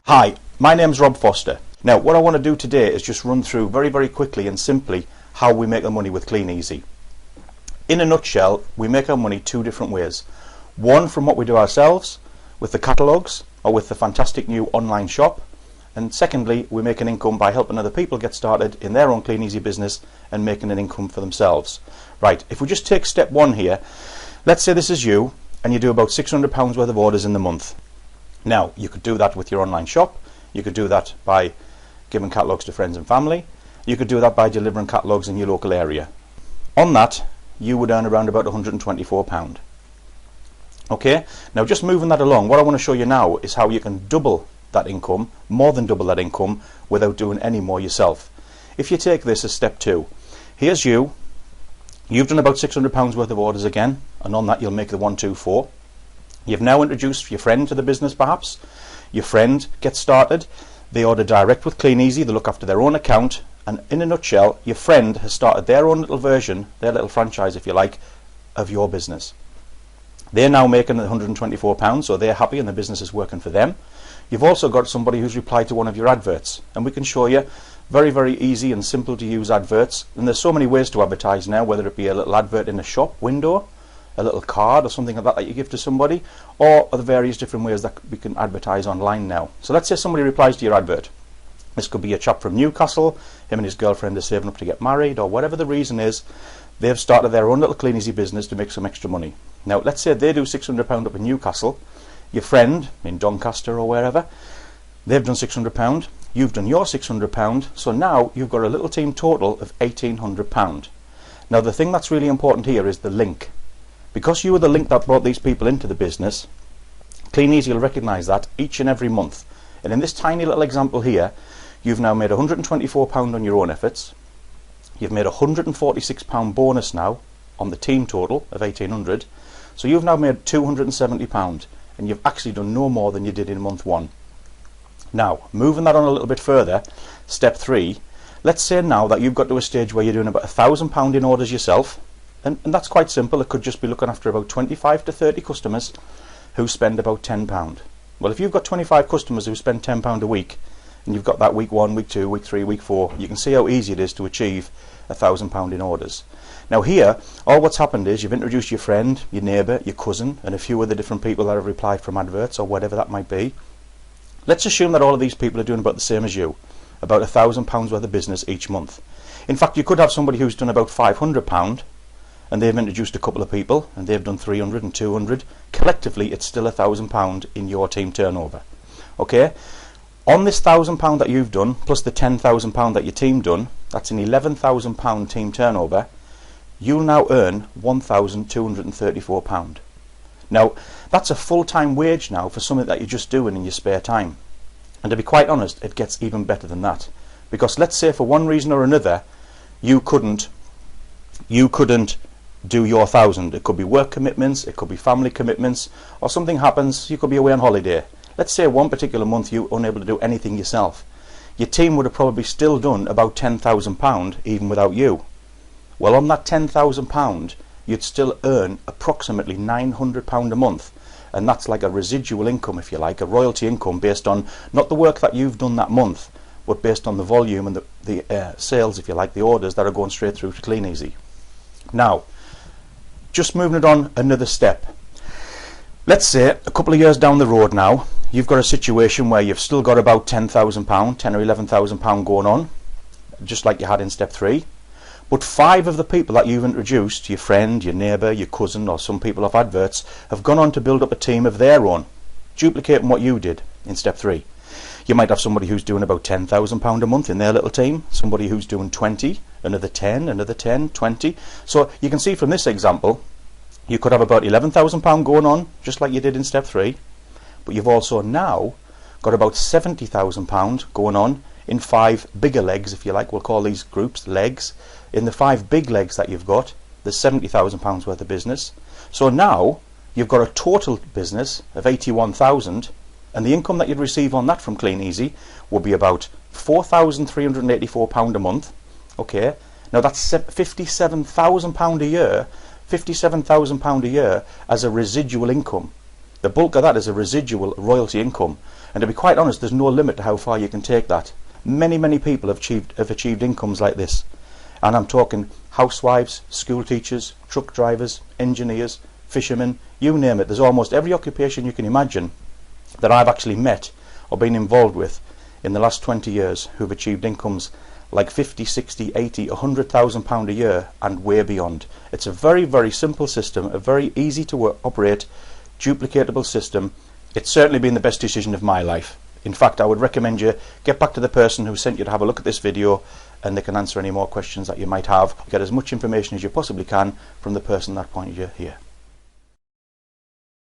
Hi, my name's Rob Forster. Now what I want to do today is just run through very quickly and simply how we make our money with Clean Easy. In a nutshell, we make our money two different ways. One from what we do ourselves with the catalogues or with the fantastic new online shop, and secondly we make an income by helping other people get started in their own Clean Easy business and making an income for themselves. Right, if we just take step one here, let's say this is you and you do about £600 worth of orders in the month. Now, you could do that with your online shop, you could do that by giving catalogues to friends and family, you could do that by delivering catalogues in your local area. On that, you would earn around about £124. Okay, now just moving that along, what I want to show you now is how you can double that income, more than double that income, without doing any more yourself. If you take this as step two, here's you've done about £600 worth of orders again, and on that you'll make the 124. You've now introduced your friend to the business perhaps. Your friend gets started, they order direct with Clean Easy, they look after their own account, and in a nutshell, your friend has started their own little version, their little franchise if you like, of your business. They're now making £124, so they're happy and the business is working for them. You've also got somebody who's replied to one of your adverts, and we can show you very easy and simple to use adverts, and there's so many ways to advertise now, whether it be a little advert in a shop window, a little card or something like that you give to somebody, or the various different ways that we can advertise online now. So let's say somebody replies to your advert. This could be a chap from Newcastle, him and his girlfriend are saving up to get married, or whatever the reason is, they've started their own little Clean Easy business to make some extra money. Now let's say they do £600 up in Newcastle, your friend in Doncaster or wherever, they've done £600, you've done your £600, so now you've got a little team total of £1,800. Now the thing that's really important here is the link. Because you were the link that brought these people into the business, Clean Easy will recognise that each and every month. And in this tiny little example here, you've now made £124 on your own efforts, you've made £146 bonus now on the team total of £1,800, so you've now made £270, and you've actually done no more than you did in month one. Now, moving that on a little bit further, step three, let's say now that you've got to a stage where you're doing about £1,000 in orders yourself, and that's quite simple. It could just be looking after about 25 to 30 customers who spend about £10. Well, if you've got 25 customers who spend £10 a week, and you've got that week 1, week 2, week 3, week 4, you can see how easy it is to achieve £1,000 in orders. Now here, all what's happened is you've introduced your friend, your neighbour, your cousin, and a few other different people that have replied from adverts or whatever that might be. Let's assume that all of these people are doing about the same as you, about £1,000 worth of business each month. In fact, you could have somebody who's done about £500, and they've introduced a couple of people, and they've done 300 and 200. Collectively, it's still £1,000 in your team turnover. Okay? On this £1,000 that you've done, plus the £10,000 that your team done, that's an £11,000 team turnover. You'll now earn £1,234. Now, that's a full-time wage now for something that you're just doing in your spare time. And to be quite honest, it gets even better than that. Because let's say for one reason or another, you couldn't do your 1,000. It could be work commitments, it could be family commitments, or something happens, you could be away on holiday. Let's say one particular month you were unable to do anything yourself. Your team would have probably still done about £10,000 even without you. Well, on that £10,000 you'd still earn approximately £900 a month, and that's like a residual income, if you like, a royalty income based on not the work that you've done that month, but based on the volume and the sales, if you like, the orders that are going straight through to Clean Easy. Now, just moving it on another step. Let's say a couple of years down the road now, you've got a situation where you've still got about £10,000, £10,000 or £11,000 going on, just like you had in step 3. But 5 of the people that you've introduced, your friend, your neighbour, your cousin, or some people off adverts, have gone on to build up a team of their own, duplicating what you did in step 3. You might have somebody who's doing about £10,000 a month in their little team, somebody who's doing 20, another 10, another 10, 20. So you can see from this example, you could have about £11,000 going on, just like you did in step 3, but you've also now got about £70,000 going on in 5 bigger legs, if you like. We'll call these groups legs. In the 5 big legs that you've got, there's £70,000 worth of business. So now you've got a total business of 81,000, and the income that you'd receive on that from Clean Easy will be about £4,384 a month. Okay, now that's £57,000 a year, £57,000 a year as a residual income. The bulk of that is a residual royalty income, and to be quite honest, there's no limit to how far you can take that. Many people have achieved incomes like this, and I'm talking housewives, school teachers, truck drivers, engineers, fishermen, you name it. There's almost every occupation you can imagine that I've actually met or been involved with in the last 20 years who've achieved incomes like 50, 60, 80, £100,000 a year and way beyond. It's a very simple system, a very easy to operate, duplicatable system. It's certainly been the best decision of my life. In fact, I would recommend you get back to the person who sent you to have a look at this video, and they can answer any more questions that you might have. Get as much information as you possibly can from the person that pointed you here.